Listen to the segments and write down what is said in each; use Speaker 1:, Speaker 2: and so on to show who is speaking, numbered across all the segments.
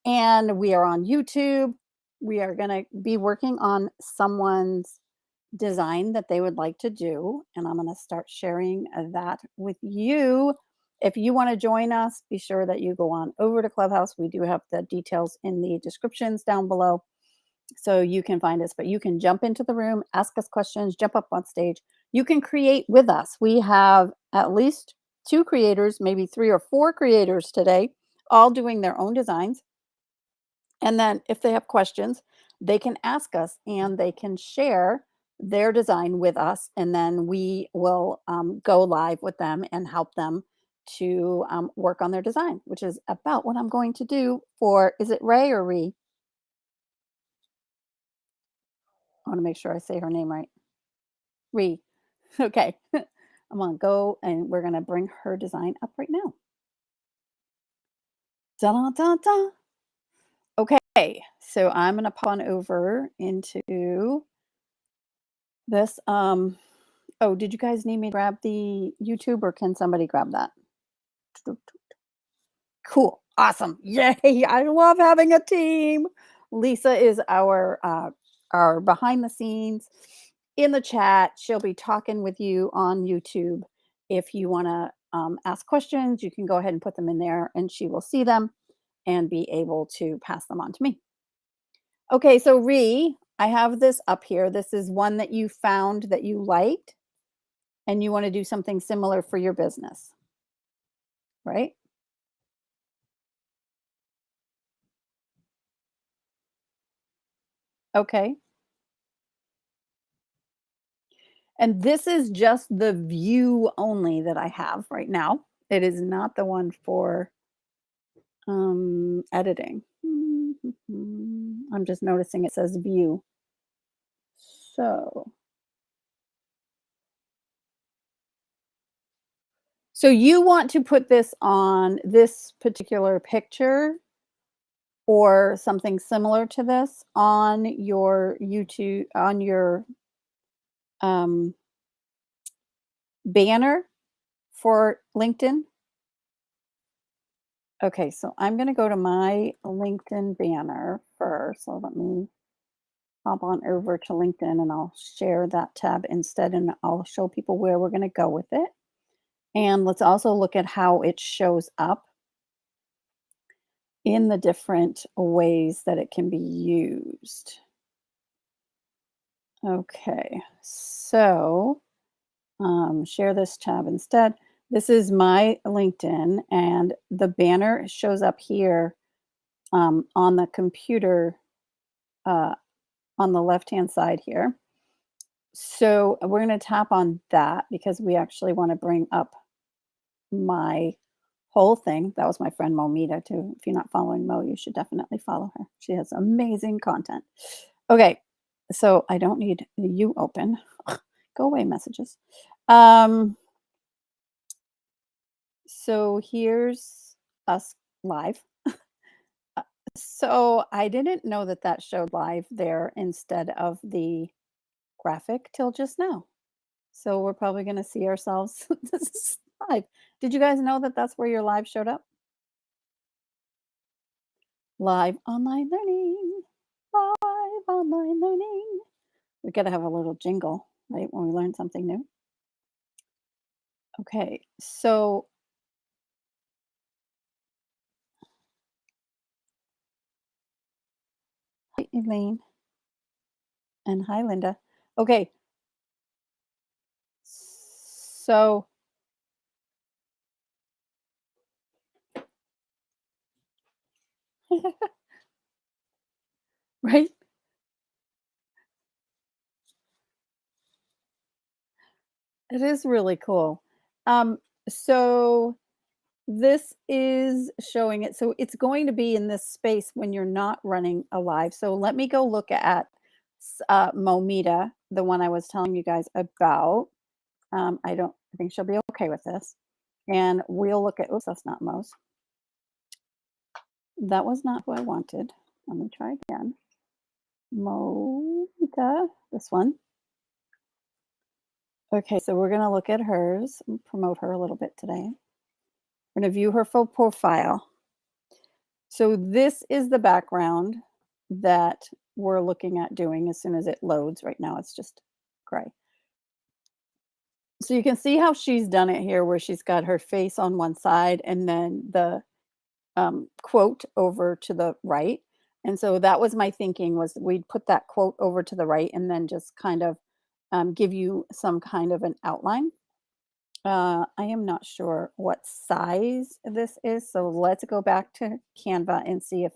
Speaker 1: And we are on YouTube. We are going to be working on someone's design that they would like to do. And I'm going to start sharing that with you. If you want to join us, be sure that you go on over to Clubhouse. We do have the details in the descriptions down below so you can find us, but you can jump into the room, ask us questions, jump up on stage. You can create with us. We have at least 2 creators, maybe 3 or 4 creators today, all doing their own designs. And then if they have questions, they can ask us and they can share their design with us. And then we will go live with them and help them to work on their design, which is about what I'm going to do for, is it Ray or Ree? I want to make sure I say her name right. Ree. Okay. I'm going to go and we're going to bring her design up right now. Da-da-da-da. Okay. So I'm going to pop on over into this. Oh, did you guys need me to grab the YouTube or can somebody grab that? Cool. Awesome. Yay. I love having a team. Lisa is our behind the scenes in the chat. She'll be talking with you on YouTube. If you want to ask questions, you can go ahead and put them in there and she will see them and be able to pass them on to me. Okay, so Ree, I have this up here. This is one that you found that you liked and you want to do something similar for your business, right? Okay. And this is just the view only that I have right now. It is not the one for editing. I'm just noticing it says view. So you want to put this on this particular picture or something similar to this on your YouTube, on your um, banner for LinkedIn? Okay, so I'm going to go to my LinkedIn banner first. So let me hop on over to LinkedIn and I'll share that tab instead and I'll show people where we're going to go with it. And let's also look at how it shows up in the different ways that it can be used. Okay, so share this tab instead. This is my LinkedIn and the banner shows up here on the computer uh, on the left-hand side here. So we're going to tap on that because we actually want to bring up my whole thing. That was my friend Momita too. If you're not following Mo, you should definitely follow her. She has amazing content. Okay, so I don't need you open. Go away, messages. So here's us live. So I didn't know that that showed live there instead of the graphic till just now. So we're probably going to see ourselves this is live. Did you guys know that that's where your live showed up? Live online learning. Live online learning. We got to have a little jingle, right? When we learn something new. Okay. So hi, Elaine. And hi, Linda. Okay. So right? It is really cool. So this is showing it. So it's going to be in this space when you're not running a live. So let me go look at Momita, the one I was telling you guys about. I think she'll be okay with this. And we'll look at, oops, that's not Mo's. That was not who I wanted. Let me try again. Momita, this one. Okay, so we're going to look at hers and promote her a little bit today. We're going to view her full profile. So this is the background that we're looking at doing as soon as it loads. Right now it's just gray. So you can see how she's done it here where she's got her face on one side and then the quote over to the right. And so that was my thinking was we'd put that quote over to the right and then just kind of give you some kind of an outline. I am not sure what size this is, so let's go back to Canva and see if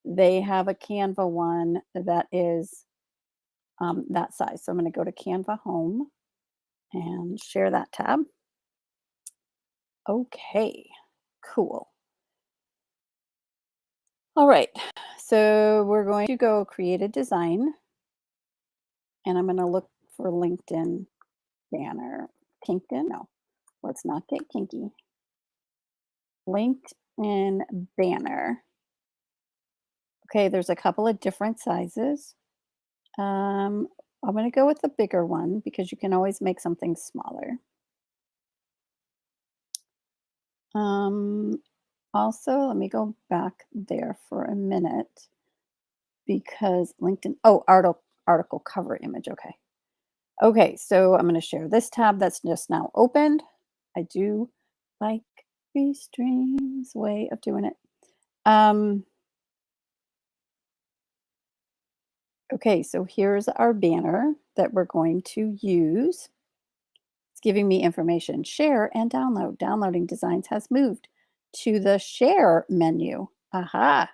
Speaker 1: they have a Canva one that is that size. So I'm going to go to Canva Home and share that tab. Okay, cool. All right, so we're going to go create a design, and I'm going to look for LinkedIn banner. Kinkton? No, let's not get kinky. LinkedIn banner. Okay, there's a couple of different sizes. I'm going to go with the bigger one because you can always make something smaller. Um, Also, let me go back there for a minute because LinkedIn, oh, article cover image. Okay. Okay, so I'm going to share this tab that's just now opened. I do like Restream's way of doing it. Um, okay, so here's our banner that we're going to use. It's giving me information. Share and download. Downloading designs has moved to the share menu. Aha.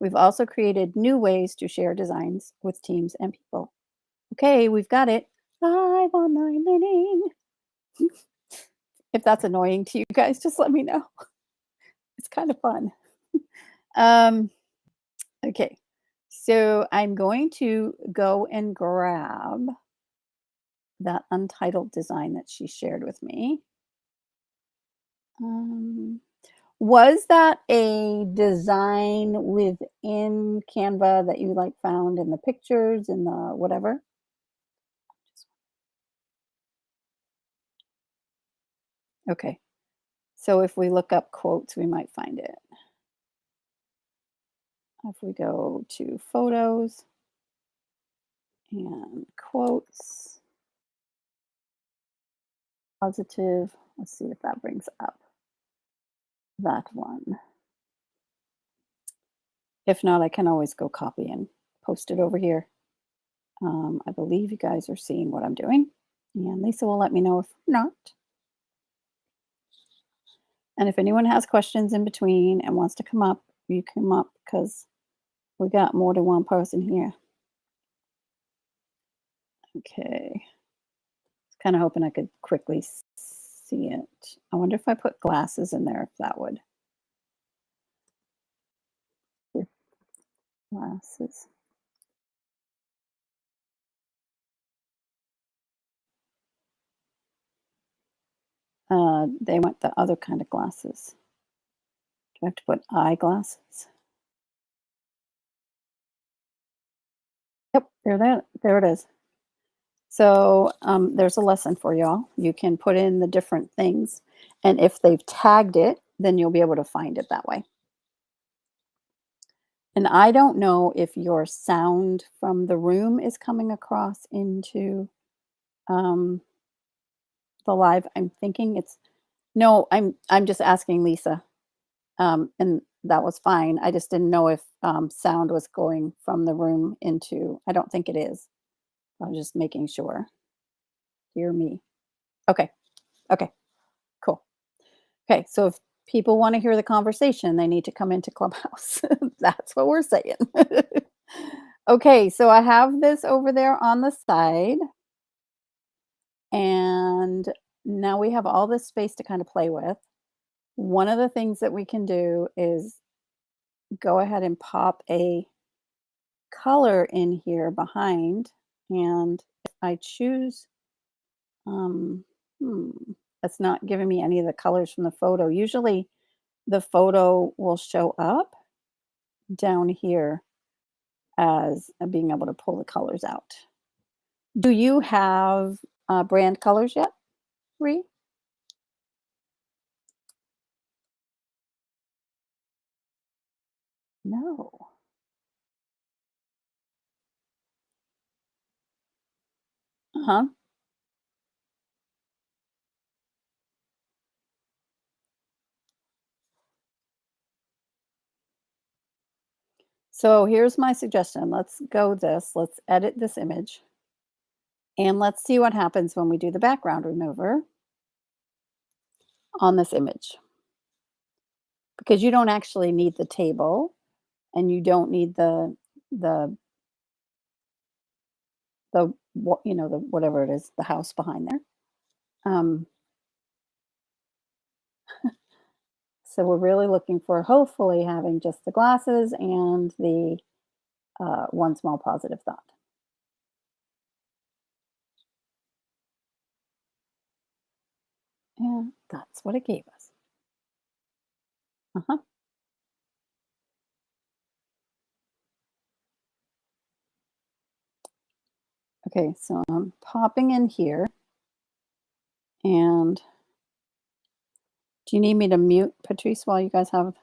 Speaker 1: We've also created new ways to share designs with teams and people. Okay, we've got it. Live online learning. If that's annoying to you guys, just let me know. It's kind of fun. Um, okay. So I'm going to go and grab that untitled design that she shared with me. Um, Was that a design within Canva that you, like, found in the pictures and the whatever? Okay. So if we look up quotes, we might find it. If we go to photos and quotes, positive, let's see if that brings up that one. If not, I can always go copy and post it over here. I believe you guys are seeing what I'm doing, and Lisa will let me know if not. And if anyone has questions in between and wants to come up, you come up because we got more than one person here. Okay. Kind of hoping I could quickly see it. I wonder if I put glasses in there, if that would. With glasses. They want the other kind of glasses. Do I have to put eyeglasses? Yep, there it is. So there's a lesson for y'all. You can put in the different things, and if they've tagged it, then you'll be able to find it that way. And I don't know if your sound from the room is coming across into um, the live. I'm thinking it's no. I'm just asking Lisa, and that was fine. I just didn't know if sound was going from the room into. I don't think it is. I was just making sure. Dear me. Okay. Okay. Cool. Okay, so if people wanna hear the conversation, they need to come into Clubhouse. That's what we're saying. Okay, so I have this over there on the side, and now we have all this space to kind of play with. One of the things that we can do is go ahead and pop a color in here behind, and if I choose, um, hmm, that's not giving me any of the colors from the photo. Usually, the photo will show up down here as being able to pull the colors out. Do you have brand colors yet, Ree? No. Uh-huh. So here's my suggestion. Let's go this. Let's edit this image and let's see what happens when we do the background remover on this image. Because you don't actually need the table and you don't need the the whatever it is, the house behind there. Um, so we're really looking for hopefully having just the glasses and the one small positive thought. And that's what it gave us. Uh-huh. Okay, so I'm popping in here. And do you need me to mute Patrice while you guys have?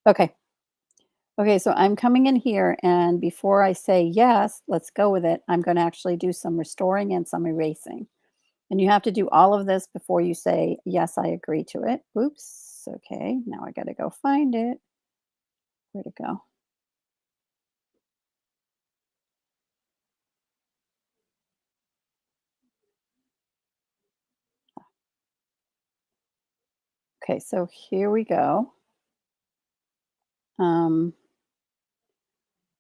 Speaker 1: Okay. Okay, so I'm coming in here, and before I say yes, let's go with it, I'm going to actually do some restoring and some erasing. And you have to do all of this before you say, yes, I agree to it. Oops. Okay, now I got to go find it. Where'd it go? Okay, so here we go. Um,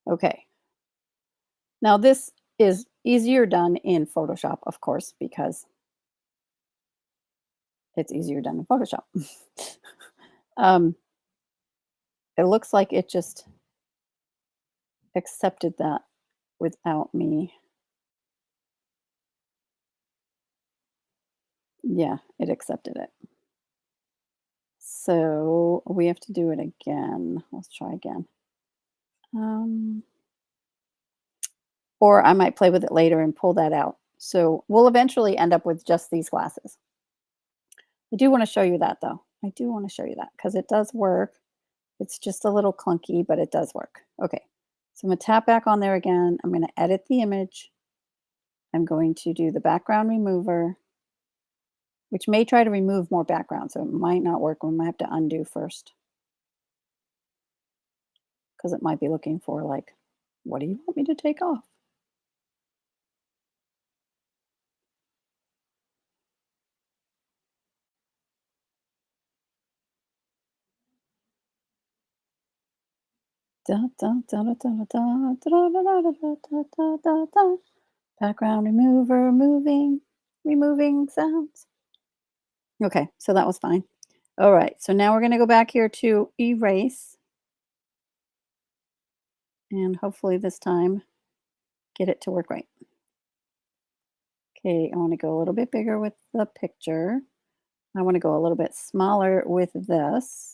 Speaker 1: okay, now this is easier done in Photoshop, of course, because it's easier done in Photoshop. um, it looks like it just accepted that without me. Yeah, it accepted it. So we have to do it again. Let's try again. Um, or I might play with it later and pull that out. So we'll eventually end up with just these glasses. I do want to show you that though. I do want to show you that because it does work. It's just a little clunky, but it does work. Okay. So I'm going to tap back on there again. I'm going to edit the image. I'm going to do the background remover, which may try to remove more background. So it might not work. We might have to undo first because it might be looking for like, what do you want me to take off? Da, da, da, da, da, da, da, da, da, da, da, da, da, da, da. Background remover, removing sounds. Okay, so that was fine. All right, so now we're going to go back here to erase and hopefully this time get it to work right. Okay, I want to go a little bit bigger with the picture. I want to go a little bit smaller with this.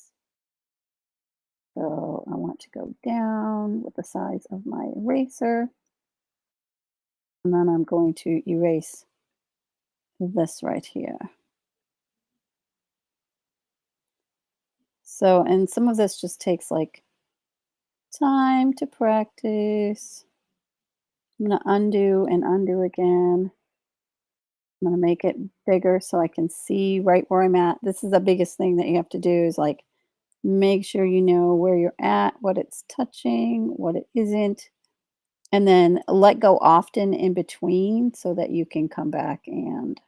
Speaker 1: So I want to go down with the size of my eraser. And then I'm going to erase this right here. So, and some of this just takes like time to practice. I'm going to undo and undo again. I'm going to make it bigger so I can see right where I'm at. This is the biggest thing that you have to do is like make sure you know where you're at, what it's touching, what it isn't, and then let go often in between so that you can come back and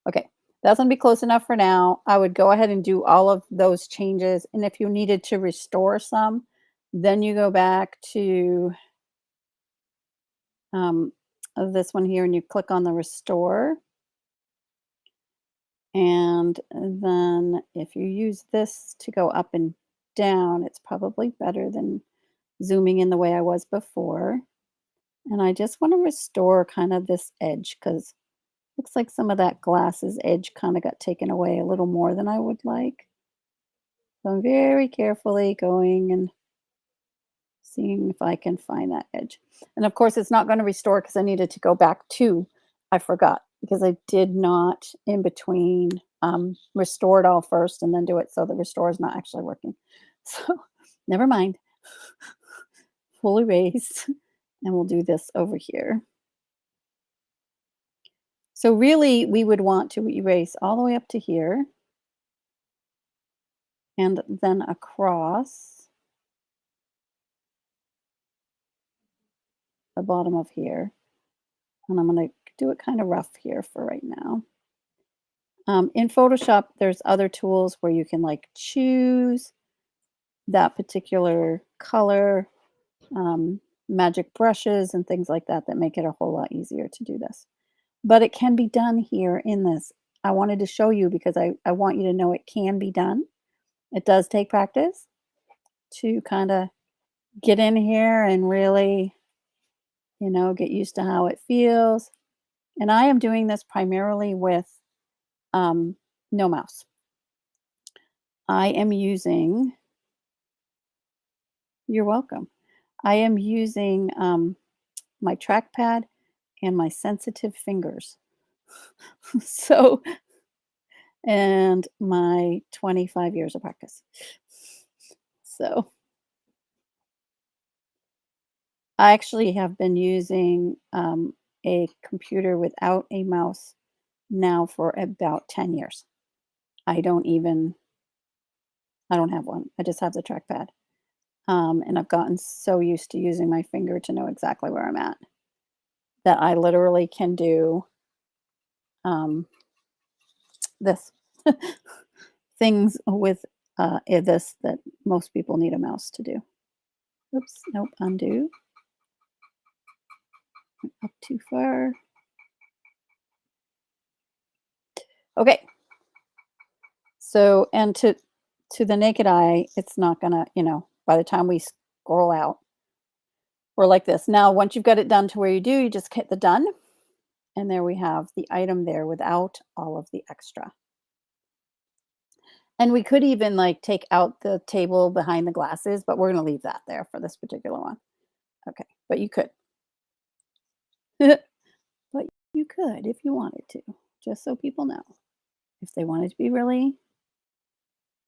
Speaker 1: okay. That's going to be close enough for now. I would go ahead and do all of those changes. And if you needed to restore some, then you go back to um, this one here and you click on the restore. And then if you use this to go up and down, it's probably better than zooming in the way I was before. And I just want to restore kind of this edge because looks like some of that glasses edge kind of got taken away a little more than I would like. So I'm very carefully going and seeing if I can find that edge. And of course, it's not going to restore because I needed to go back to, I forgot, because I did not in between restore it all first and then do it, so the restore is not actually working. So never mind. Full erase, and we'll do this over here. So really, we would want to erase all the way up to here and then across the bottom of here. And I'm going to do it kind of rough here for right now. In Photoshop, there's other tools where you can like choose that particular color, magic brushes and things like that that make it a whole lot easier to do this. But it can be done here in this. I wanted to show you because I want you to know it can be done. It does take practice to kind of get in here and really, get used to how it feels. And I am doing this primarily with no mouse. I am using, you're welcome. I am using my trackpad and my sensitive fingers. So, and my 25 years of practice. So, I actually have been using a computer without a mouse now for about 10 years. I don't even, I don't have one. I just have the trackpad. And I've gotten so used to using my finger to know exactly where I'm at that I literally can do this things with this that most people need a mouse to do. Oops, nope, undo. Up too far. Okay. So, and to the naked eye, it's not gonna, by the time we scroll out, we're like this. Now, once you've got it done to where you do, you just hit the done. And there we have the item there without all of the extra. And we could even like take out the table behind the glasses, but we're going to leave that there for this particular one. Okay. But you could. But you could if you wanted to, just so people know. If they wanted to be really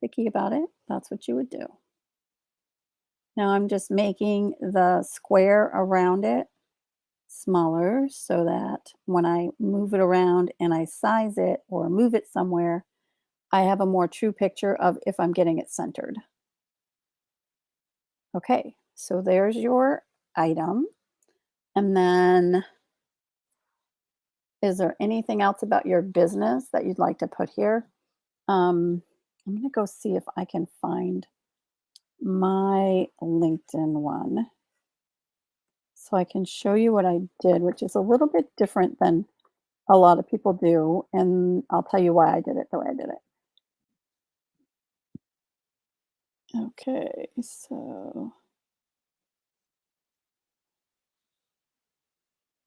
Speaker 1: picky about it, that's what you would do. Now I'm just making the square around it smaller so that when I move it around and I size it or move it somewhere, I have a more true picture of if I'm getting it centered. Okay, so there's your item. And then is there anything else about your business that you'd like to put here? I'm going to go see if I can find my LinkedIn one so I can show you what I did, which is a little bit different than a lot of people do. And I'll tell you why I did it the way I did it. Okay, so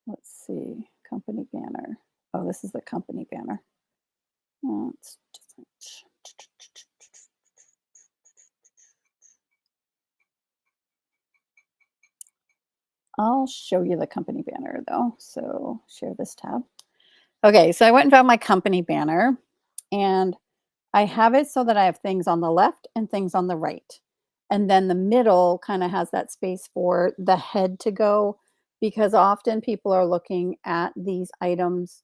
Speaker 1: let's see. Company banner. Oh, this is the company banner. Oh, it's different. I'll show you the company banner though. So share this tab. Okay, so I went and found my company banner and I have it so that I have things on the left and things on the right. And then the middle kind of has that space for the head to go because often people are looking at these items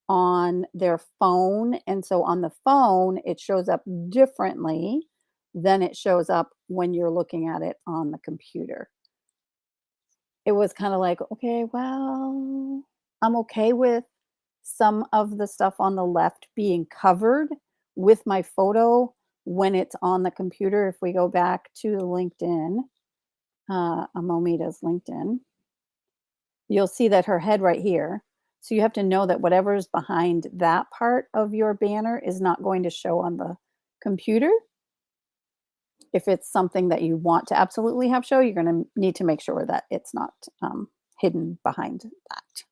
Speaker 1: on their phone. And so on the phone, it shows up differently than it shows up when you're looking at it on the computer. It was kind of like, okay, well, I'm okay with some of the stuff on the left being covered with my photo when it's on the computer. If we go back to LinkedIn, Amomita's LinkedIn, you'll see that her head right here. So you have to know that whatever's behind that part of your banner is not going to show on the computer. If it's something that you want to absolutely have show, you're going to need to make sure that it's not hidden behind that.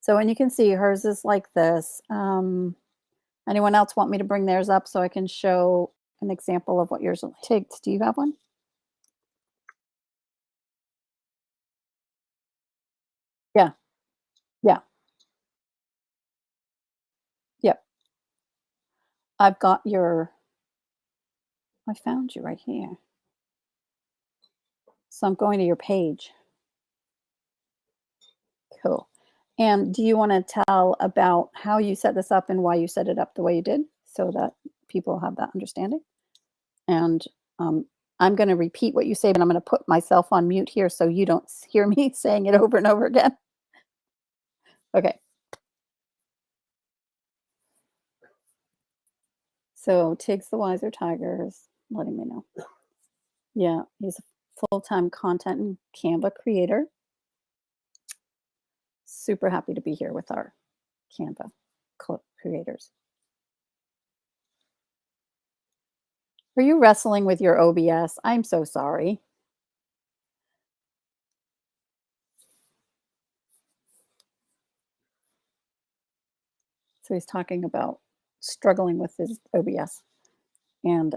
Speaker 1: So, and you can see hers is like this. Anyone else want me to bring theirs up so I can show an example of what yours takes? Do you have one? Yeah, yeah. I've got your I found you right here. So I'm going to your page. Cool. And do you wanna tell about how you set this up and why you set it up the way you did so that people have that understanding? And, um, I'm gonna repeat what you say, but I'm gonna put myself on mute here so you don't hear me saying it over and over again. Okay. So Tig's the Wiser Tiger's letting me know. Yeah, he's a full-time content and Canva creator. Super happy to be here with our Canva creators. Are you wrestling with your OBS? I'm so sorry. So he's talking about struggling with his OBS and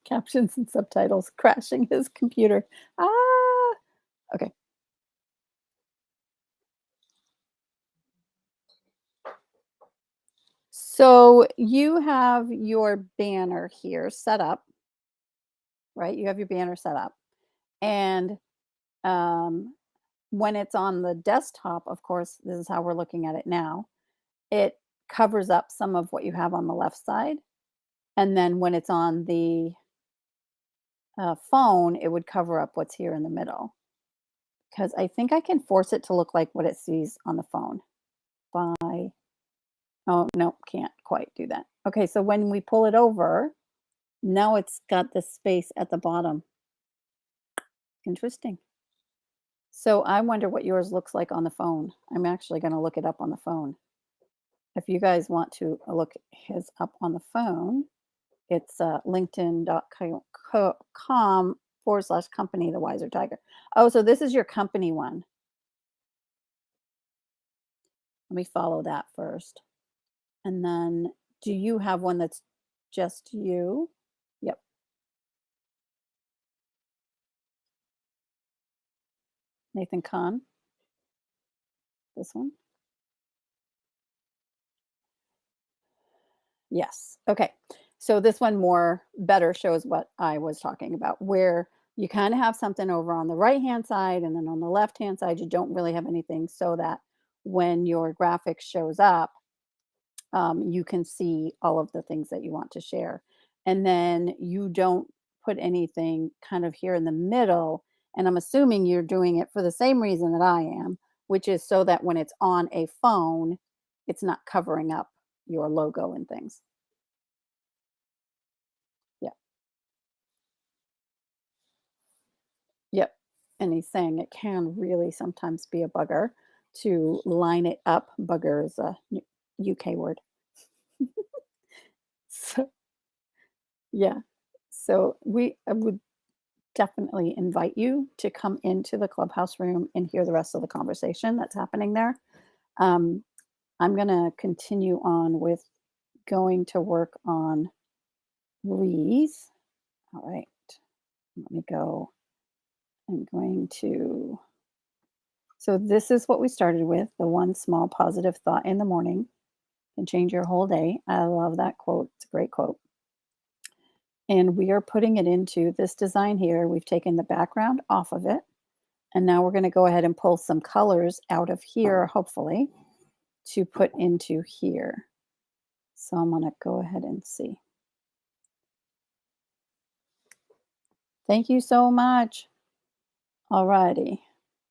Speaker 1: captions and subtitles crashing his computer. Ah, okay. So you have your banner here set up, right? You have your banner set up. And um, when it's on the desktop, of course, this is how we're looking at it now, it covers up some of what you have on the left side. And then when it's on the phone, it would cover up what's here in the middle. Because I think I can force it to look like what it sees on the phone by oh, no, can't quite do that. Okay, so when we pull it over, now it's got the space at the bottom. Interesting. So I wonder what yours looks like on the phone. I'm actually gonna look it up on the phone. If you guys want to look his up on the phone, it's linkedin.com/company, the Wiser Tiger. Oh, so this is your company one. Let me follow that first. And then do you have one that's just you? Yep, Nathan Kahn, this one. Yes. Okay. So this one more better shows what I was talking about, where you kind of have something over on the right hand side and then on the left hand side, you don't really have anything so that when your graphic shows up, you can see all of the things that you want to share. And then you don't put anything kind of here in the middle. And I'm assuming you're doing it for the same reason that I am, which is so that when it's on a phone, it's not covering up your logo and things. Yeah. Yep. And he's saying it can really sometimes be a bugger to line it up. Bugger is a UK word. So, yeah. So I would definitely invite you to come into the Clubhouse room and hear the rest of the conversation that's happening there. Um, I'm going to continue on with going to work on Reese. All right. Let me go. I'm going to. So, this is what we started with, the one small positive thought in the morning can change your whole day. I love that quote. It's a great quote. And we are putting it into this design here. We've taken the background off of it. And now we're going to go ahead and pull some colors out of here, hopefully, to put into here. So I'm going to go ahead and see. Thank you so much. All righty.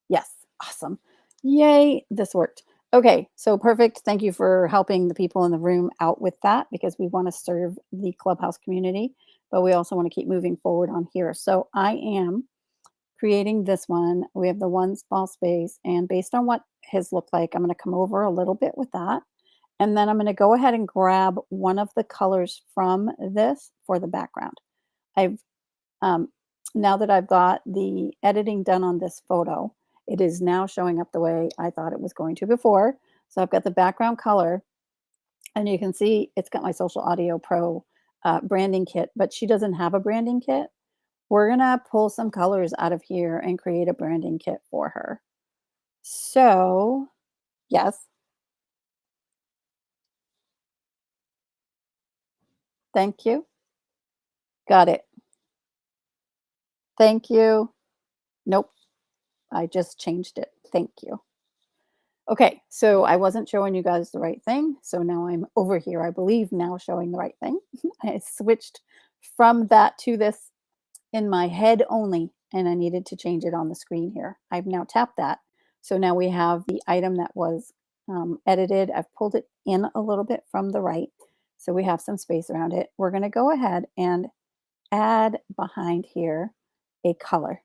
Speaker 1: Yes, awesome. Yay, this worked. Okay, so perfect. Thank you for helping the people in the room out with that because we want to serve the Clubhouse community, but we also want to keep moving forward on here. So I am creating this one. We have the one small space, and based on what his look like, I'm going to come over a little bit with that. And then I'm going to go ahead and grab one of the colors from this for the background. I've um, now that I've got the editing done on this photo, it is now showing up the way I thought it was going to before. So I've got the background color, and you can see it's got my Social Audio Pro branding kit, but she doesn't have a branding kit. We're going to pull some colors out of here and create a branding kit for her. So, yes. Thank you. Got it. Thank you. Nope, I just changed it. Thank you. Okay, so I wasn't showing you guys the right thing. So now I'm over here, I believe, now showing the right thing. I switched from that to this in my head only, and I needed to change it on the screen here. I've now tapped that. So now we have the item that was edited. I've pulled it in a little bit from the right. So we have some space around it. We're going to go ahead and add behind here a color.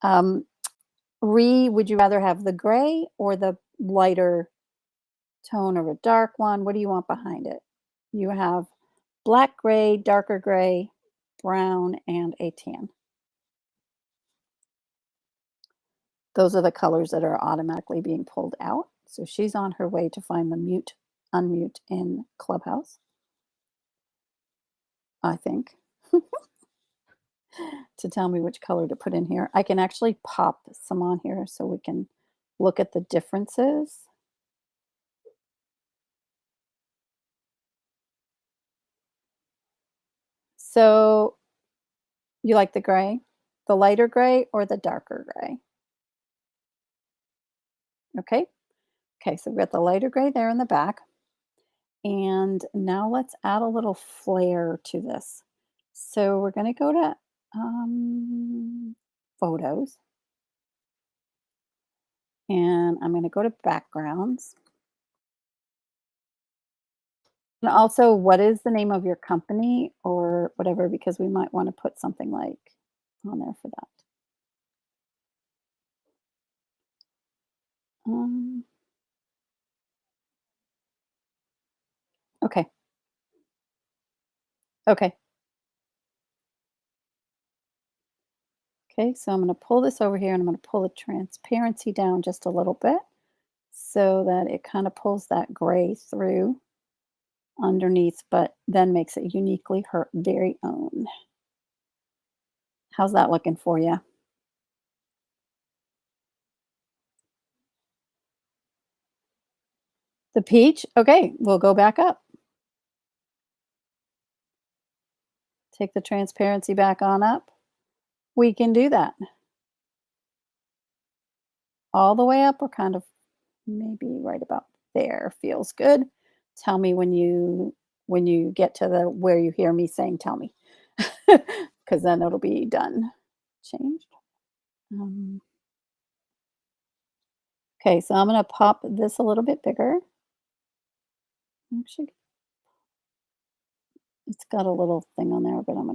Speaker 1: Would you rather have the gray or the lighter tone or a dark one? What do you want behind it? You have black, gray, darker gray, brown, and a tan. Those are the colors that are automatically being pulled out. So she's on her way to find the mute, unmute in Clubhouse, I think, to tell me which color to put in here. I can actually pop some on here so we can look at the differences. So you like the gray, the lighter gray or the darker gray? Okay. Okay, so we've got the lighter gray there in the back. And now let's add a little flair to this. So we're going to go to photos, and I'm going to go to backgrounds. And also, what is the name of your company or whatever, because we might want to put something like on there for that. Um, okay. Okay. Okay. So I'm going to pull this over here and I'm going to pull the transparency down just a little bit so that it kind of pulls that gray through underneath, but then makes it uniquely her very own. How's that looking for you? The peach? Okay, we'll go back up. Take the transparency back on up. We can do that. All the way up or kind of maybe right about there feels good. Tell me when you get to the where you hear me saying tell me. Cuz then it'll be done. Changed. Um, okay, so I'm going to pop this a little bit bigger. Actually, it's got a little thing on there, but I'm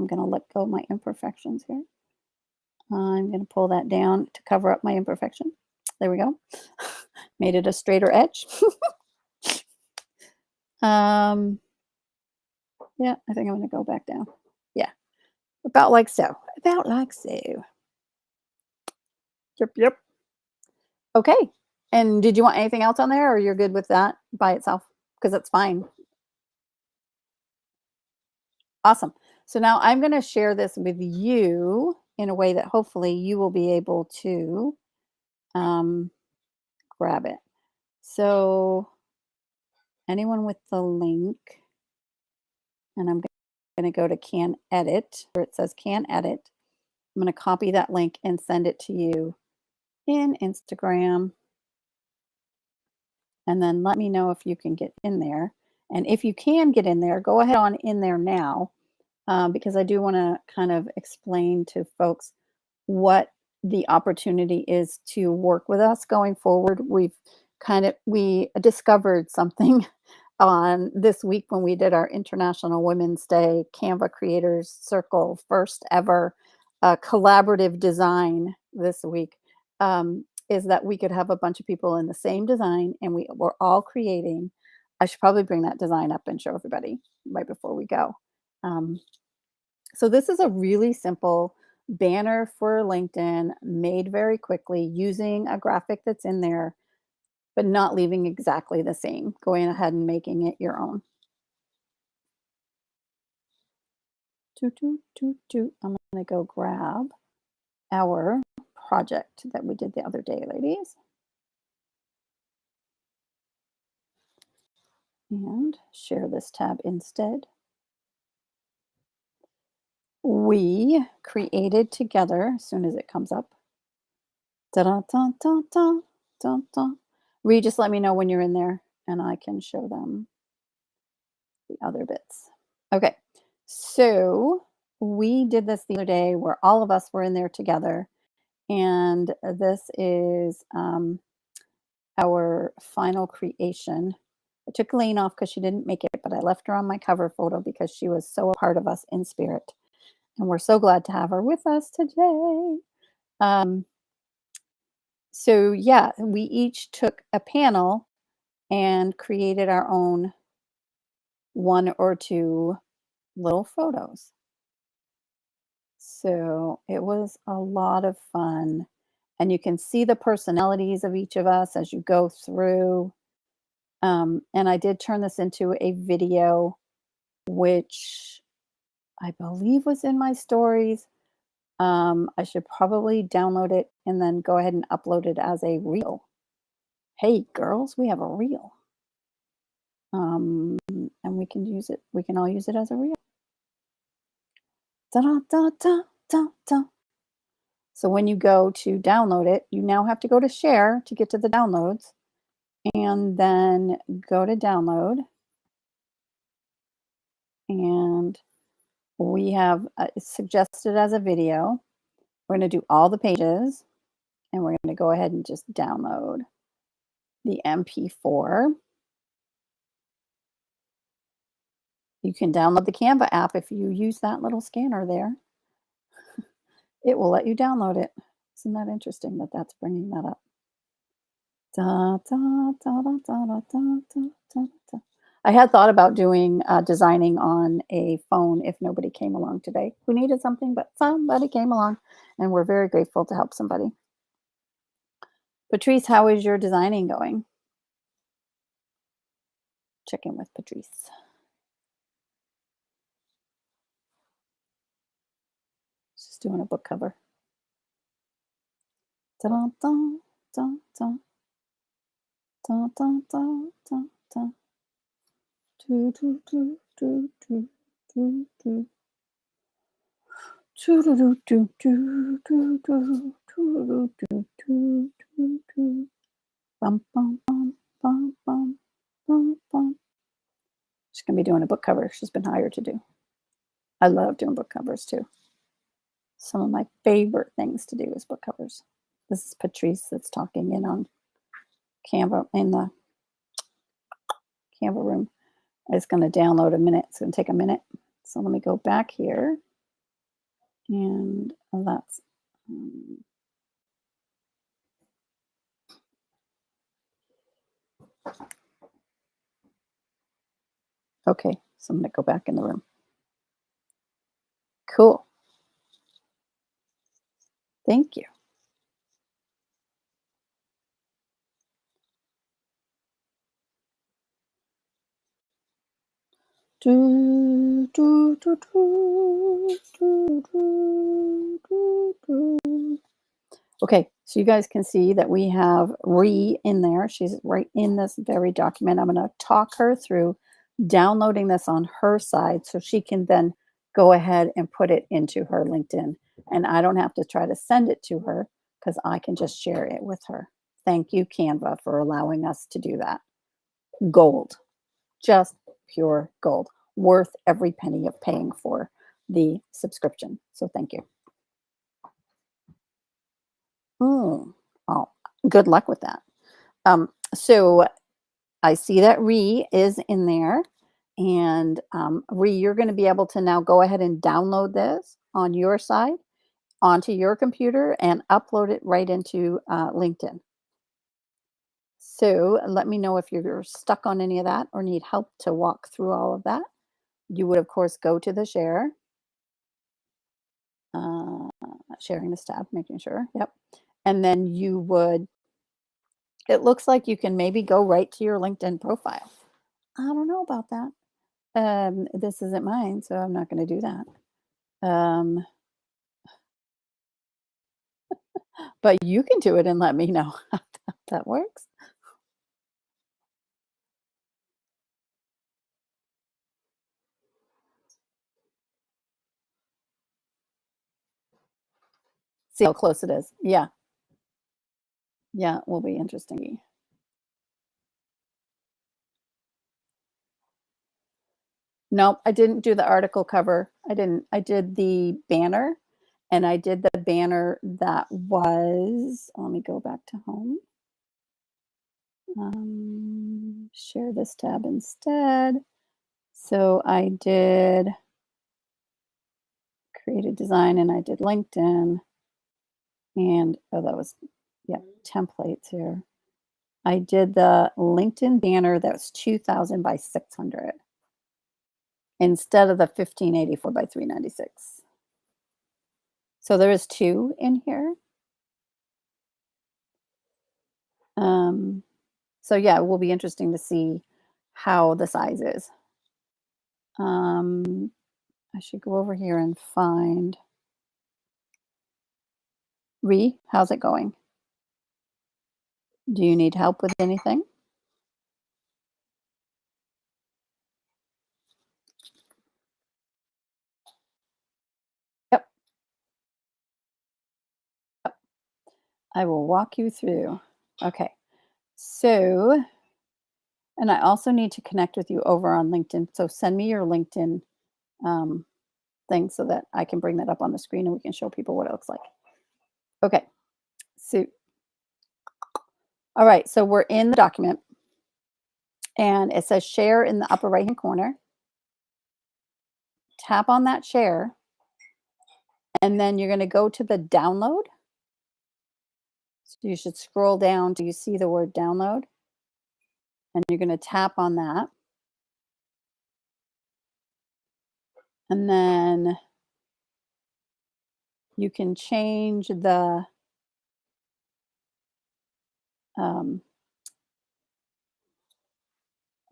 Speaker 1: gonna let go of my imperfections here. I'm gonna pull that down to cover up my imperfection. There we go. Made it a straighter edge. um, yeah, I think I'm gonna go back down. Yeah, about like so. About like so. Yep, yep. Okay. And did you want anything else on there, or you're good with that by itself? Because it's fine. Awesome. So now I'm going to share this with you in a way that hopefully you will be able to um, grab it. So anyone with the link, and I'm going to go to Can Edit, where it says Can Edit. I'm going to copy that link and send it to you in Instagram. And then let me know if you can get in there. And if you can get in there, go ahead on in there now, because I do want to kind of explain to folks what the opportunity is to work with us going forward. We discovered something on this week when we did our International Women's Day Canva Creators Circle, first ever collaborative design this week, is that we could have a bunch of people in the same design and we were all creating. I should probably bring that design up and show everybody right before we go. Um, so this is a really simple banner for LinkedIn made very quickly using a graphic that's in there, but not leaving exactly the same, going ahead and making it your own. Toot, toot, toot, toot. I'm going to go grab our project that we did the other day, ladies, and share this tab instead. we created together, as soon as it comes up. Da-da-da-da-da, da-da. Ree, just let me know when you're in there and I can show them the other bits. Okay, so we did this the other day where all of us were in there together, and this is our final creation. I took Elaine off because she didn't make it, but I left her on my cover photo because she was so a part of us in spirit. And we're so glad to have her with us today. Um, so, yeah, we each took a panel and created our own one or two little photos. So it was a lot of fun. And you can see the personalities of each of us as you go through. And I did turn this into a video, which I believe was in my stories. I should probably download it and then go ahead and upload it as a reel. Hey, girls, we have a reel. And we can use it. We can all use it as a reel. Da da da da da da. So when you go to download it, you now have to go to share to get to the downloads, and then go to download. And we have suggested as a video. We're going to do all the pages, and we're going to go ahead and just download the MP4. You can download the Canva app if you use that little scanner there. It will let you download it. Isn't that interesting that that's bringing that up? Da, da, da, da, da, da, da, da, da. I had thought about doing designing on a phone if nobody came along today who needed something, but somebody came along, and we're very grateful to help somebody. Patrice, how is your designing going? Check in with Patrice. She's doing a book cover. Da, da, da, da, da. Da, da, da, da, da. Do, do, do, do, do, do, do. Do, do, do, do, do, do, do, do, do, do, do, do. Bum, bum, bum, bum, bum, bum, bum. She's going to be doing a book cover she's been hired to do. I love doing book covers too. Some of my favorite things to do is book covers. This is Patrice that's talking in on Canva in the Canva room. It's going to download a minute. It's going to take a minute. So let me go back here. And that's okay. So I'm going to go back in the room. Cool. Thank you. Do, do, do, do, do, do, do, do. Okay, so you guys can see that we have Ree in there. She's right in this very document. I'm going to talk her through downloading this on her side so she can then go ahead and put it into her LinkedIn. And I don't have to try to send it to her because I can just share it with her. Thank you, Canva, for allowing us to do that. Gold, just pure gold, worth every penny of paying for the subscription. So thank you. Oh, good luck with that. So I see that Ree is in there. And Ree, you're going to be able to now go ahead and download this on your side onto your computer and upload it right into LinkedIn. So let me know if you're stuck on any of that or need help to walk through all of that. You would, of course, go to the share, sharing this tab, making sure. Yep. And then you would, it looks like you can maybe go right to your LinkedIn profile. I don't know about that. This isn't mine, so I'm not going to do that. But you can do it and let me know how that works. See how close it is. Yeah. Yeah, it will be interesting. Nope, I didn't do the article cover. I didn't. I did the banner, and I did the banner that was, let me go back to home. Share this tab instead. So I did create a design and I did LinkedIn and oh, that was, yeah, templates here. I did the LinkedIn banner that was 2000 by 600 instead of the 1584 by 396. So there is two in here. Um, so yeah, it will be interesting to see how the size is. I should go over here and find how's it going? Do you need help with anything? Yep. Yep. I will walk you through. Okay. So, and I also need to connect with you over on LinkedIn. So send me your LinkedIn um, thing so that I can bring that up on the screen and we can show people what it looks like. Okay. So, all right. So we're in the document and it says share in the upper right hand corner. Tap on that share and then you're going to go to the download. So you should scroll down till you see the word download and you're going to tap on that. And then you can change the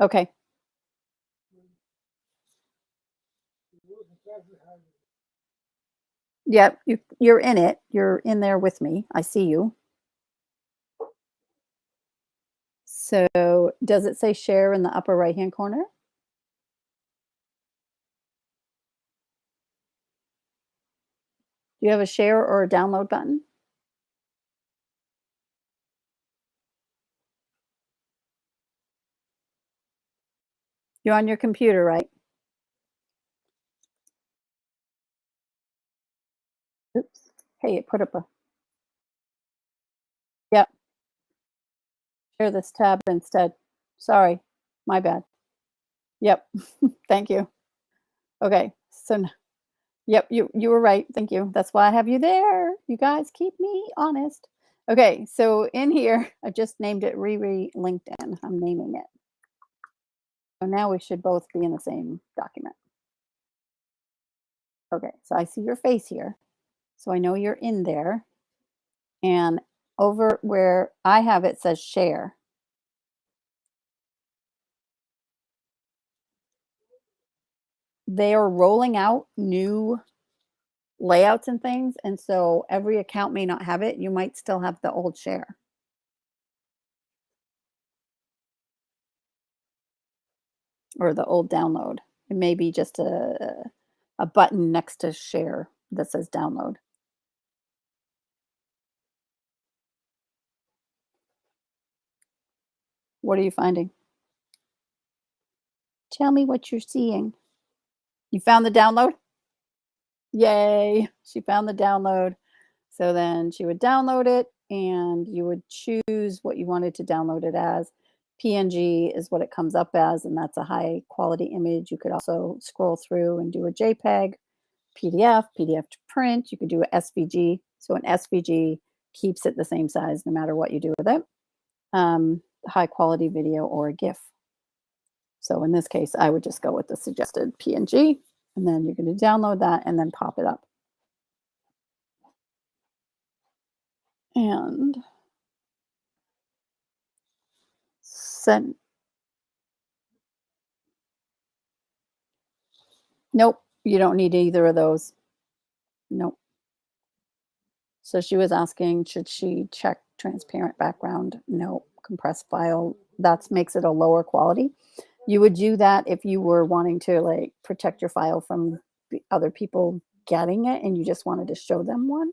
Speaker 1: okay. Yep, you're in it. You're in there with me. I see you. So does it say share in the upper right hand corner? Do you have a share or a download button? You're on your computer, right? Oops. Hey, it put up a, yep, share this tab instead. Sorry, my bad. Yep, thank you. Okay, so yep, you were right. Thank you. That's why I have you there. You guys keep me honest. Okay, so in here, I just named it Riri LinkedIn. I'm naming it. So now we should both be in the same document. Okay, so I see your face here. So I know you're in there. And over where I have it says share. They are rolling out new layouts and things. And so every account may not have it. You might still have the old share or the old download. It may be just a button next to share that says download. What are you finding? Tell me what you're seeing. You found the download? Yay, she found the download. So then she would download it and you would choose what you wanted to download it as. PNG is what it comes up as, and that's a high quality image. You could also scroll through and do a JPEG, PDF, PDF to print. You could do a SVG. So an SVG keeps it the same size no matter what you do with it. High quality video or a GIF. So in this case, I would just go with the suggested PNG, and then you're going to download that and then pop it up. And send. Nope, you don't need either of those. Nope. So she was asking, should she check transparent background? No, compressed file. That makes it a lower quality. You would do that if you were wanting to like protect your file from other people getting it and you just wanted to show them one.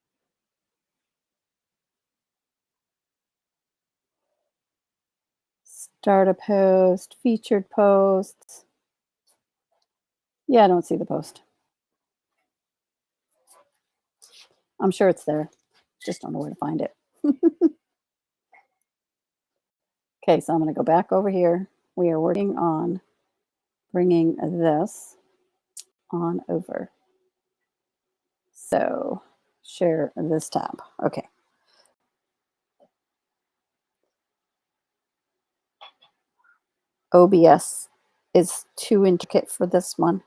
Speaker 1: Start a post, featured posts. Yeah, I don't see the post. I'm sure it's there. Just don't know where to find it. Okay, so I'm going to go back over here. We are working on bringing this on over. So share this tab. Okay. OBS is too intricate for this one.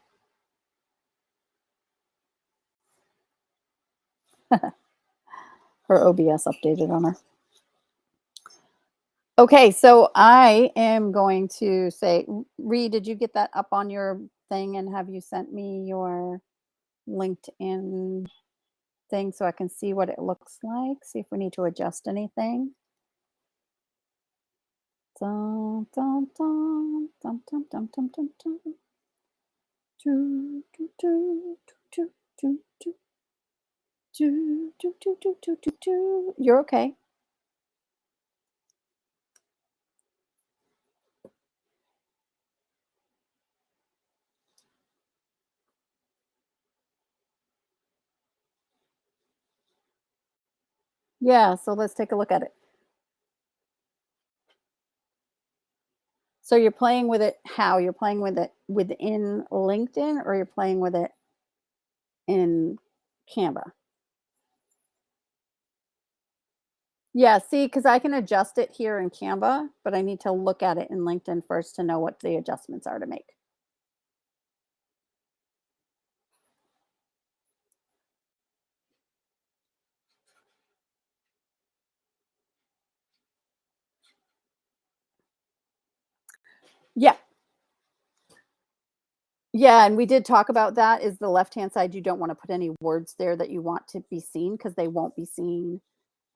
Speaker 1: Her OBS updated on her. Okay, so I am going to say, Ree, did you get that up on your thing, and have you sent me your LinkedIn thing so I can see what it looks like? See if we need to adjust anything. Dun, dun, dun, dun, dun, dun, dun, dun, dun. Do, do, do, do, do, do, do, do, do, do, do, do, do. You're okay. Yeah, so let's take a look at it. So you're playing with it how? You're playing with it within LinkedIn, or you're playing with it in Canva? Yeah, see, because I can adjust it here in Canva, but I need to look at it in LinkedIn first to know what the adjustments are to make. Yeah. Yeah, and we did talk about that. Is the left-hand side, you don't wanna put any words there that you want to be seen because they won't be seen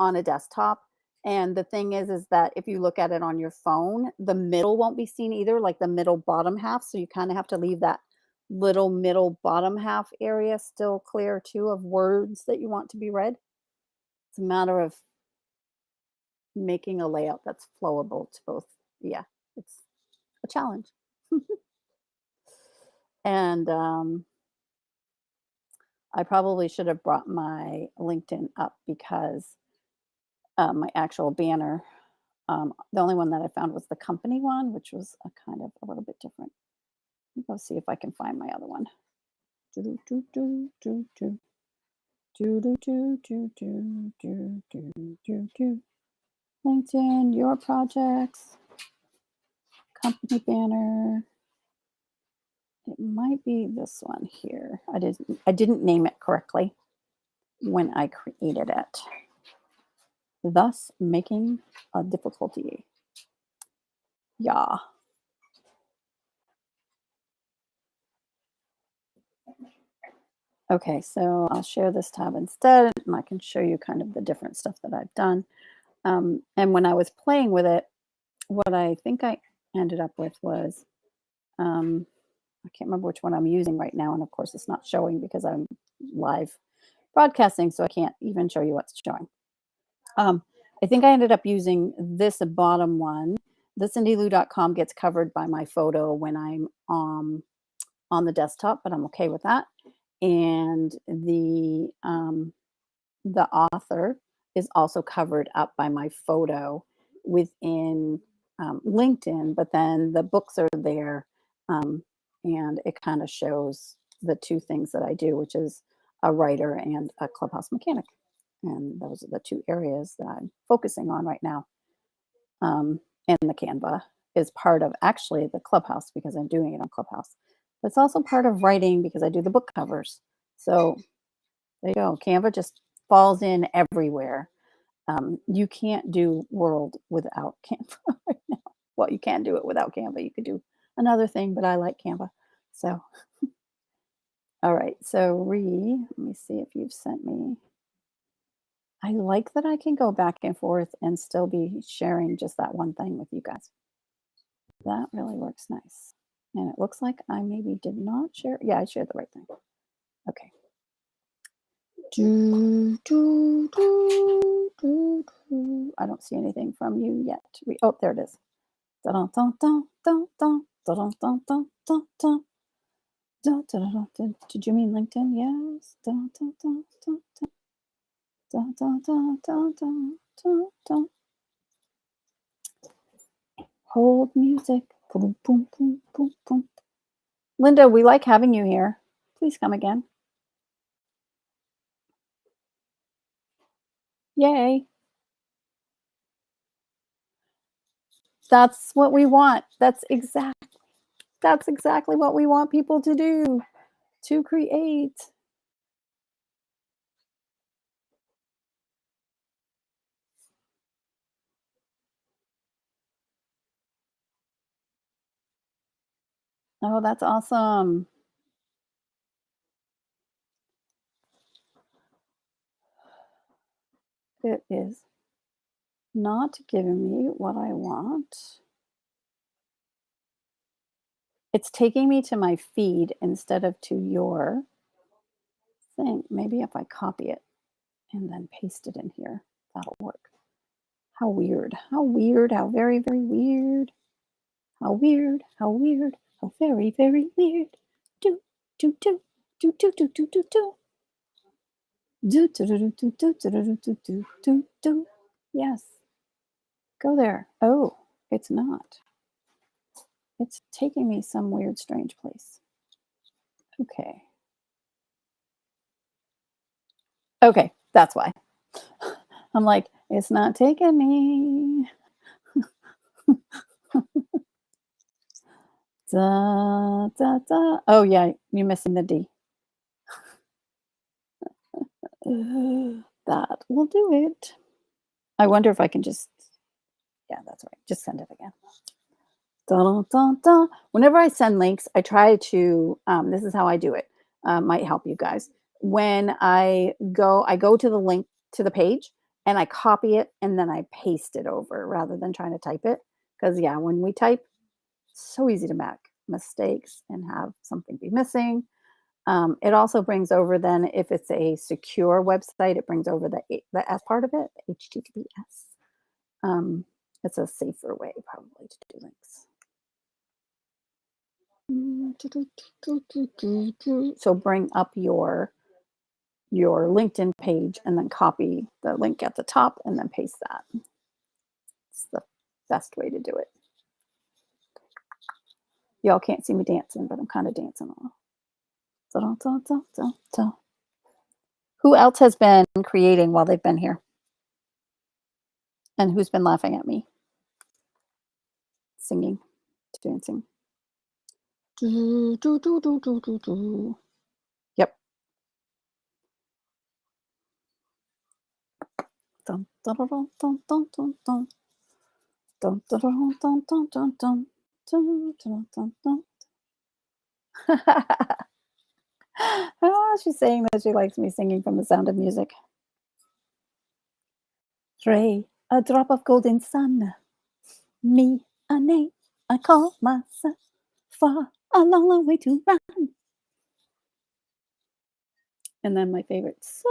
Speaker 1: on a desktop. And the thing is that if you look at it on your phone, the middle won't be seen either, like the middle bottom half. So you kind of have to leave that little middle bottom half area still clear too of words that you want to be read. It's a matter of making a layout that's flowable to both. Yeah, it's a challenge. And I probably should have brought my LinkedIn up because my actual banner, the only one that I found was the company one, which was a kind of a little bit different. Let me go see if I can find my other one. Do do do do do do do do do do do do do do. LinkedIn, your projects, company banner. It might be this one here. I didn't name it correctly when I created it, thus making a difficulty. Yeah. Okay, so I'll share this tab instead, and I can show you kind of the different stuff that I've done. And when I was playing with it, what I think I ended up with was, I can't remember which one I'm using right now, and of course it's not showing because I'm live broadcasting, so I can't even show you what's showing. I think I ended up using this bottom one. Thisindylou.com gets covered by my photo when I'm on the desktop, but I'm okay with that. And the author is also covered up by my photo within LinkedIn, but then the books are there, and it kind of shows the two things that I do, which is a writer and a clubhouse mechanic. And those are the two areas that I'm focusing on right now. And the Canva is part of actually the Clubhouse because I'm doing it on Clubhouse. But it's also part of writing because I do the book covers. So there you go. Canva just falls in everywhere. You can't do World without Canva right now. Well, you can do it without Canva. You could do another thing, but I like Canva. So, all right. So, let me see if you've sent me. I like that I can go back and forth and still be sharing just that one thing with you guys. That really works nice. And it looks like I maybe did not share. Yeah, I shared the right thing. Okay. Do, do, do, do, do. I don't see anything from you yet. Oh, there it is. Dun, dun, dun, dun, dun, dun, dun, dun, dun, dun. Dun, dun, dun, dun. Did you mean LinkedIn? Yes. Dun, dun, dun, dun, dun, dun, dun, dun, dun, dun, dun. Hold music. Boom, boom, boom, boom, boom. Linda, we like having you here. Please come again. Yay. That's what we want. That's exactly what we want people to do, to create. Oh, that's awesome. It is not giving me what I want. It's taking me to my feed instead of to your thing. Maybe if I copy it and then paste it in here, that'll work. How weird. How weird. How very, very weird. How weird. How weird. How very, very weird. Do, do, do, do, do, do, do, do, do. Do, do, do, do, do, do, do, do, do, do, do. Yes. Go there. Oh, it's not. It's taking me some weird, strange place. Okay. Okay, that's why. I'm like, it's not taking me. Da, da, da. Oh, yeah, you're missing the D. That will do it. I wonder if I can just, yeah, that's right. Just send it again. Dun, dun, dun. Whenever I send links, I try to, this is how I do it. Might help you guys. When I go to the link to the page and I copy it and then I paste it over rather than trying to type it. Because, yeah, when we type, so easy to make mistakes and have something be missing. It also brings over then if it's a secure website, it brings over the S part of it, HTTPS. It's a safer way probably to do links. So bring up your LinkedIn page and then copy the link at the top and then paste that. It's the best way to do it. Y'all can't see me dancing, but I'm kind of dancing on. Who else has been creating while they've been here? And who's been laughing at me? Singing, dancing. Yep. Dun, dun, dun, dun, dun, dun, dun, dun. Dun, dun, dun, dun, dun, dun, dun. Dun, dun, dun, dun. She's saying that she likes me singing from The Sound of Music. Ray, a drop of golden sun. Me, a name I call myself. Far, a long, long way to run. And then my favorite, so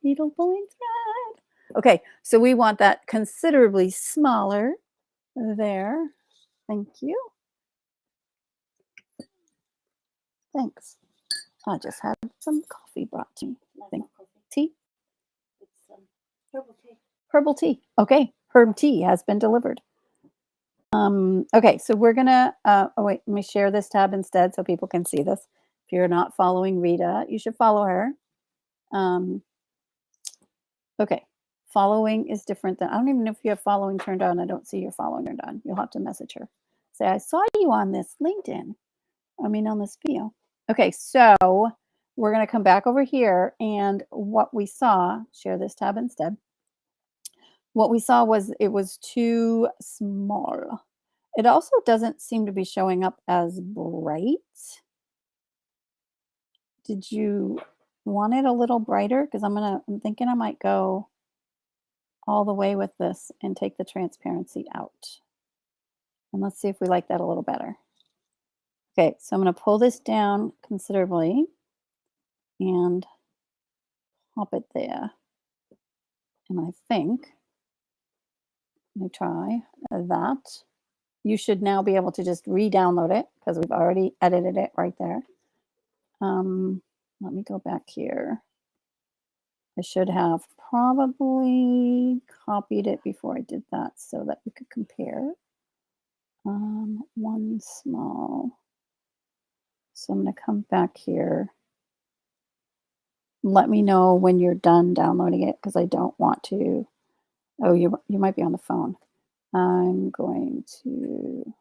Speaker 1: needle pulling thread. Okay, so we want that considerably smaller there. Thank you. Thanks. I just had some coffee brought to me. Tea? Herbal tea. Okay, herb tea has been delivered. Okay, so we're gonna, oh wait, let me share this tab instead so people can see this. If you're not following Rita, you should follow her. Um, okay, following is different than, I don't even know if you have following turned on. I don't see your following turned on. You'll have to message her. Say, I saw you on this LinkedIn. I mean, on this video. Okay, so we're gonna come back over here and what we saw, share this tab instead. What we saw was it was too small. It also doesn't seem to be showing up as bright. Did you want it a little brighter? Because I'm thinking I might go all the way with this and take the transparency out. And let's see if we like that a little better. Okay, so I'm going to pull this down considerably and pop it there. And I think, let me try that. you should now be able to just re-download it because we've already edited it right there. Let me go back here. I should have probably copied it before I did that so that we could compare. One small. So I'm going to come back here. Let me know when you're done downloading it because I don't want to. Oh, you might be on the phone. I'm going to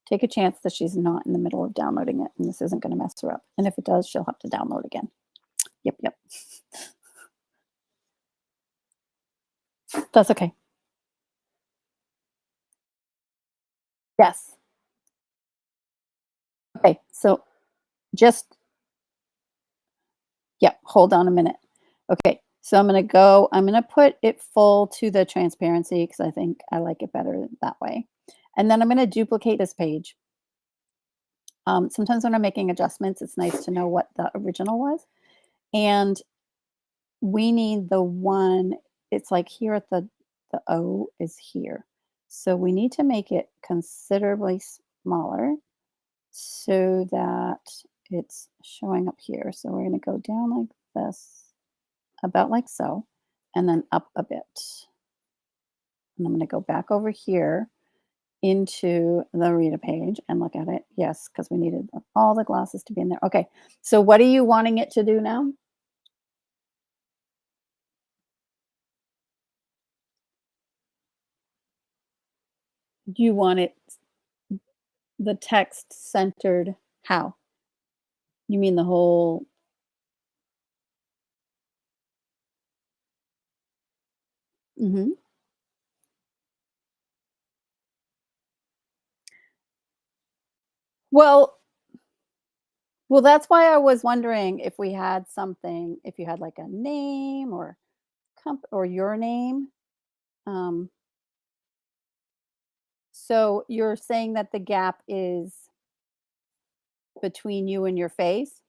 Speaker 1: take a chance that she's not in the middle of downloading it and this isn't going to mess her up. And if it does, she'll have to download again. Yep. That's okay. Yes. Okay. So just, yep, hold on a minute. Okay. So I'm going to put it full to the transparency because I think I like it better that way. And then I'm going to duplicate this page. Sometimes when I'm making adjustments, it's nice to know what the original was. And we need the one, it's like here at the O is here. So we need to make it considerably smaller so that it's showing up here. So we're going to go down like this, about like so, and then up a bit. And I'm going to go back over here into the reader page and look at it. Yes, because we needed all the glasses to be in there. Okay, so what are you wanting it to do now? Do you want it the text centered how? You mean the whole mhm. Well well, that's why I was wondering if we had something if you had, like, a name or or your name. Um, so you're saying that the gap is between you and your face?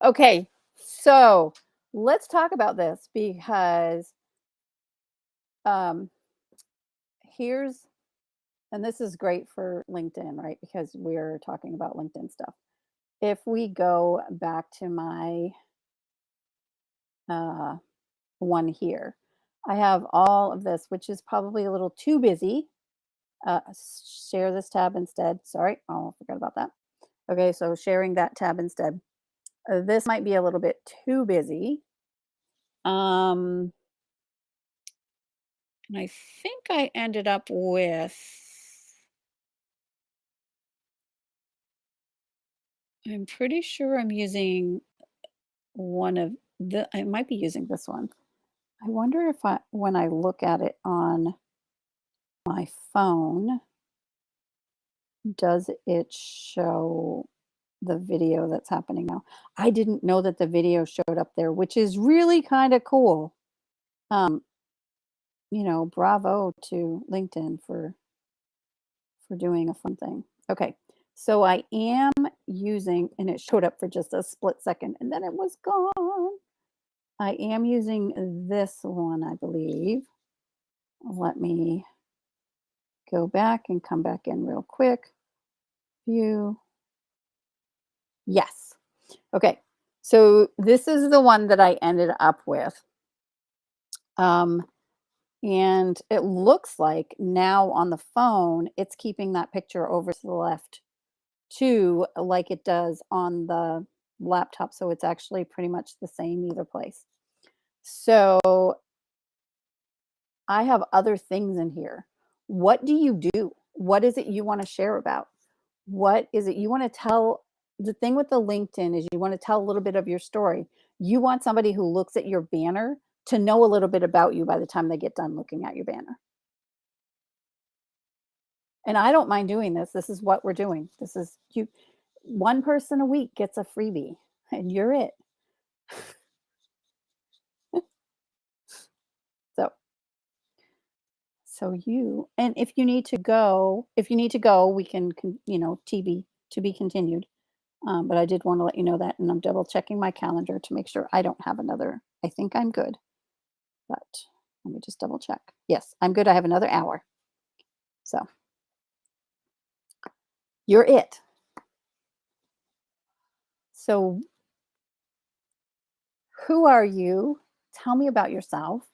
Speaker 1: Okay, so let's talk about this because, um, here's and this is great for LinkedIn, right? Because we're talking about LinkedIn stuff. If we go back to my uh, one here, I have all of this, which is probably a little too busy. Share this tab instead. Sorry, oh, forgot about that. Okay, so sharing that tab instead. This might be a little bit too busy. And I think I ended up with, I'm pretty sure I'm using one of I might be using this one. I wonder if when I look at it on my phone, does it show the video that's happening now? I didn't know that the video showed up there, which is really kind of cool. Um, bravo to LinkedIn for doing a fun thing. Okay. So I am using and it showed up for just a split second and then it was gone. I am using this one, I believe. Let me go back and come back in real quick. View. Yes. Okay. So this is the one that I ended up with. Um, and it looks like now on the phone, it's keeping that picture over to the left too, like it does on the laptop. So it's actually pretty much the same either place. So I have other things in here. What do you do? What is it you want to share about? What is it you want to tell? The thing with the LinkedIn is you want to tell a little bit of your story. You want somebody who looks at your banner to know a little bit about you by the time they get done looking at your banner. And I don't mind doing this. This is what we're doing. This is you. One person a week gets a freebie, and you're it. So So you and if you need to go, we can, TB to be continued. But I did want to let you know that, and I'm double checking my calendar to make sure I don't have another. I think I'm good, but let me just double check. Yes, I'm good. I have another hour. So you're it. So who are you? Tell me about yourself.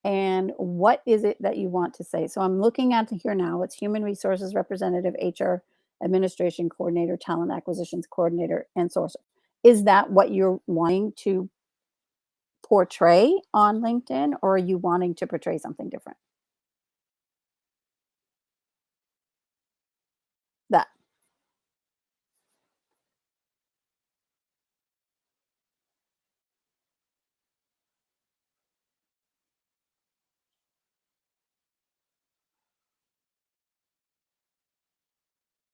Speaker 1: And what is it that you want to say? So I'm looking at here now. It's human resources representative, HR administration coordinator, talent acquisitions coordinator, and sourcer. Is that what you're wanting to portray on LinkedIn, or are you wanting to portray something different? That.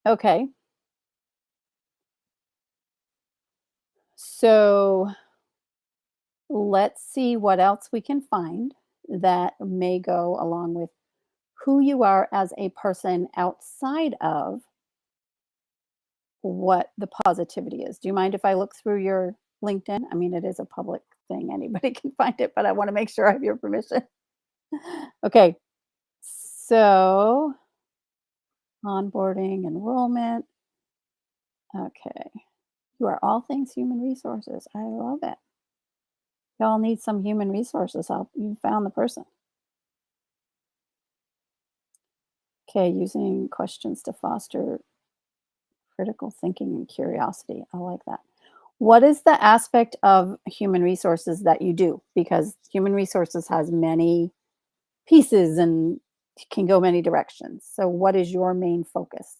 Speaker 1: Okay. So let's see what else we can find that may go along with who you are as a person outside of what the positivity is. Do you mind if I look through your LinkedIn? I mean, it is a public thing. Anybody can find it, but I want to make sure I have your permission. Okay. So, onboarding, enrollment. Okay. You are all things human resources. I love it. Y'all need some human resources help. You found the person. Okay. Using questions to foster critical thinking and curiosity. I like that. What is the aspect of human resources that you do? Because human resources has many pieces and can go many directions. So what is your main focus?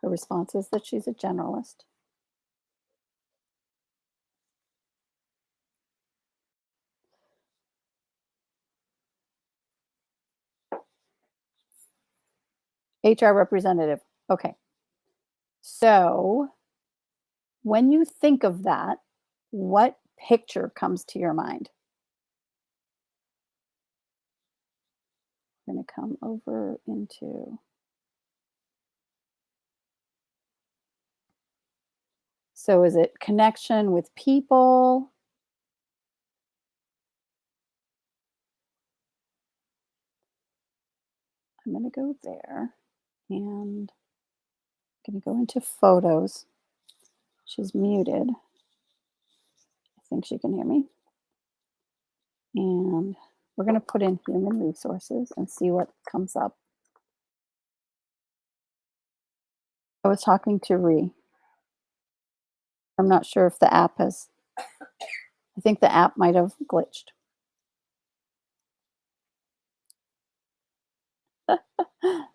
Speaker 1: Her response is that she's a generalist. HR representative. Okay. So when you think of that, what picture comes to your mind? I'm going to come over into. So is it connection with people? I'm going to go there and I'm going to go into photos. She's muted. I think she can hear me. And we're going to put in human resources and see what comes up. I was talking to Ree. I'm not sure if the app has, I think the app might have glitched.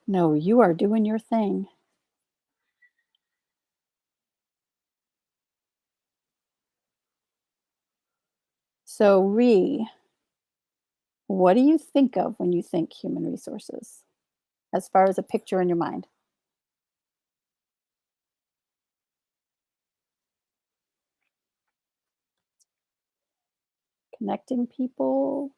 Speaker 1: No, you are doing your thing. So, Ree, what do you think of when you think human resources as far as a picture in your mind? Connecting people,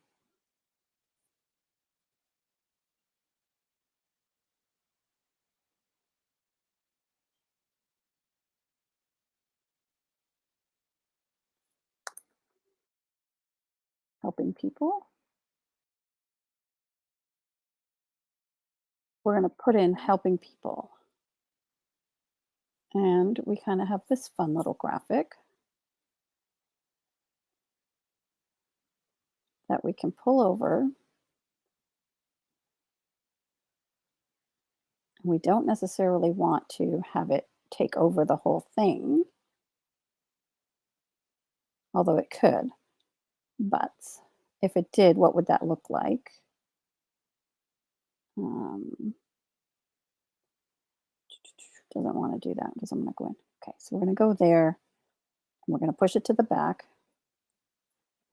Speaker 1: helping people. We're going to put in helping people. And we kind of have this fun little graphic that we can pull over. We don't necessarily want to have it take over the whole thing, although it could. But if it did, what would that look like? Um, doesn't want to do that because I'm going to go in. Okay, so we're going to go there and we're going to push it to the back,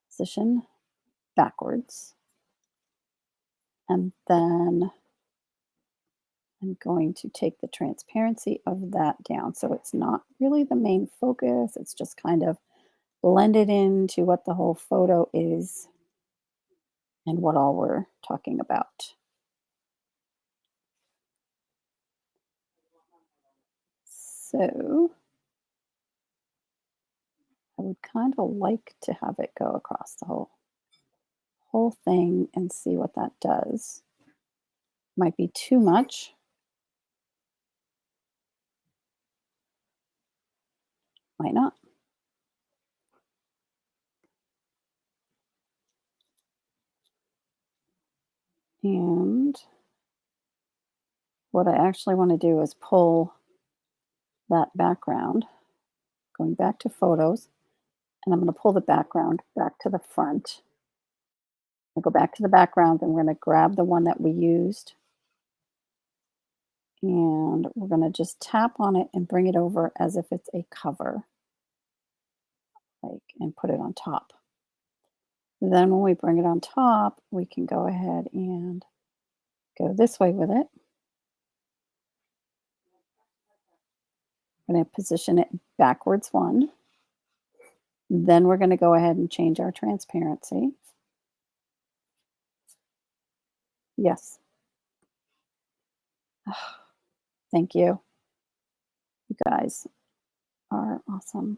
Speaker 1: position backwards, and then I'm going to take the transparency of that down so it's not really the main focus. It's just kind of blended into what the whole photo is and what all we're talking about. So I would kind of like to have it go across the whole thing and see what that does. Might be too much. Might not. And what I actually want to do is pull that background, going back to photos, and I'm going to pull the background back to the front. I go back to the background and we're going to grab the one that we used and we're going to just tap on it and bring it over as if it's a cover, like, and put it on top. Then when we bring it on top, we can go ahead and go this way with it. I'm going to position it backwards one. Then we're going to go ahead and change our transparency. Yes. Thank you. You guys are awesome.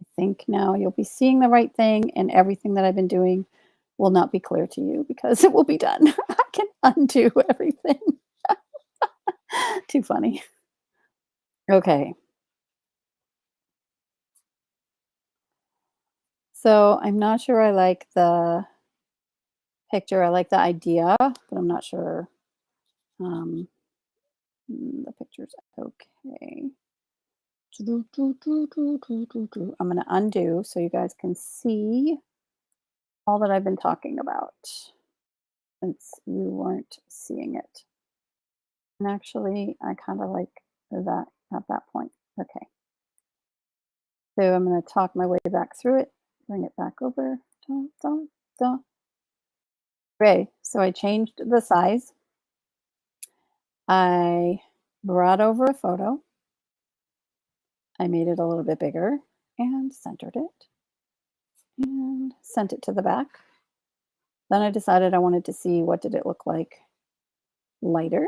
Speaker 1: I think now you'll be seeing the right thing and everything that I've been doing will not be clear to you because it will be done. I can undo everything. Too funny. Okay. So I'm not sure I like the picture. I like the idea, but I'm not sure um, the picture's okay. I'm going to undo so you guys can see all that I've been talking about since you weren't seeing it. And actually, I kind of like that at that point. Okay. So I'm going to talk my way back through it, bring it back over. Dun, dun, dun. Okay, so I changed the size. I brought over a photo. I made it a little bit bigger and centered it and sent it to the back. Then I decided I wanted to see what did it look like lighter.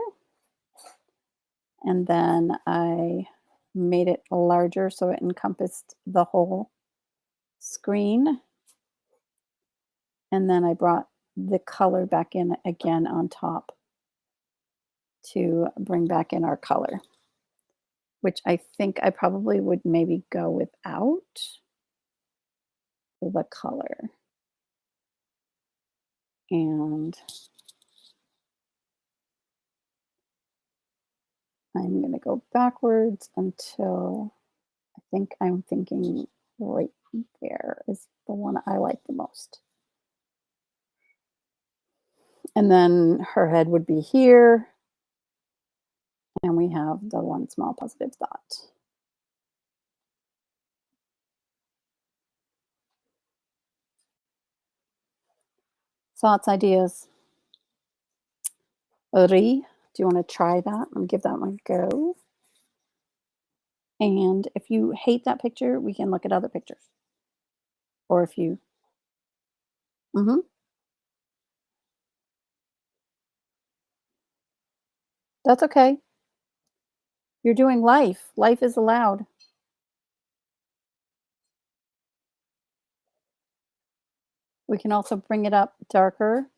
Speaker 1: And then I made it larger so it encompassed the whole screen. And then I brought the color back in again on top to bring back in our color, which I think I probably would maybe go without the color. And I'm going to go backwards until I think I'm thinking right there is the one I like the most. And then her head would be here. And we have the one small positive dot. Thoughts, ideas? Ori, do you want to try that and give that one a go? And if you hate that picture, we can look at other pictures. Or if you, mhm, that's okay. You're doing life. Life is allowed. We can also bring it up darker.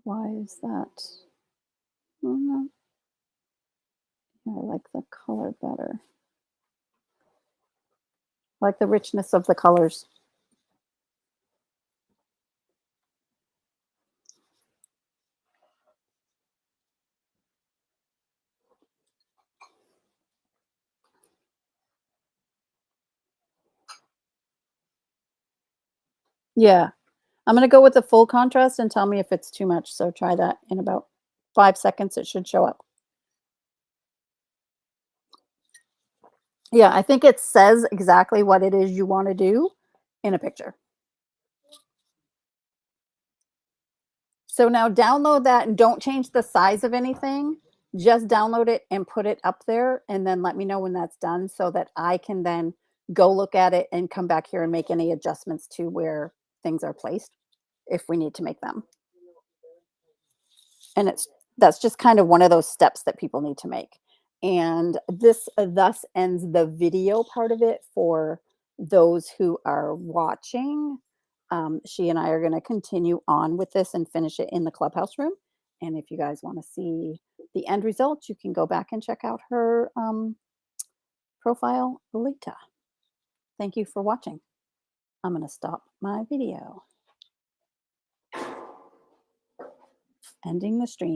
Speaker 1: Why is that? Mm, yeah, I like the color better. I like the richness of the colors. Yeah. I'm gonna go with the full contrast and tell me if it's too much. So try that in about 5 seconds. It should show up. Yeah, I think it says exactly what it is you wanna do in a picture. So now download that and don't change the size of anything. Just download it and put it up there, and then let me know when that's done so that I can then go look at it and come back here and make any adjustments to where things are placed if we need to make them. And it's that's just kind of one of those steps that people need to make. And this thus ends the video part of it for those who are watching. She and I are going to continue on with this and finish it in the clubhouse room. And if you guys want to see the end result, you can go back and check out her profile later. Thank you for watching. I'm going to stop my video, ending the stream.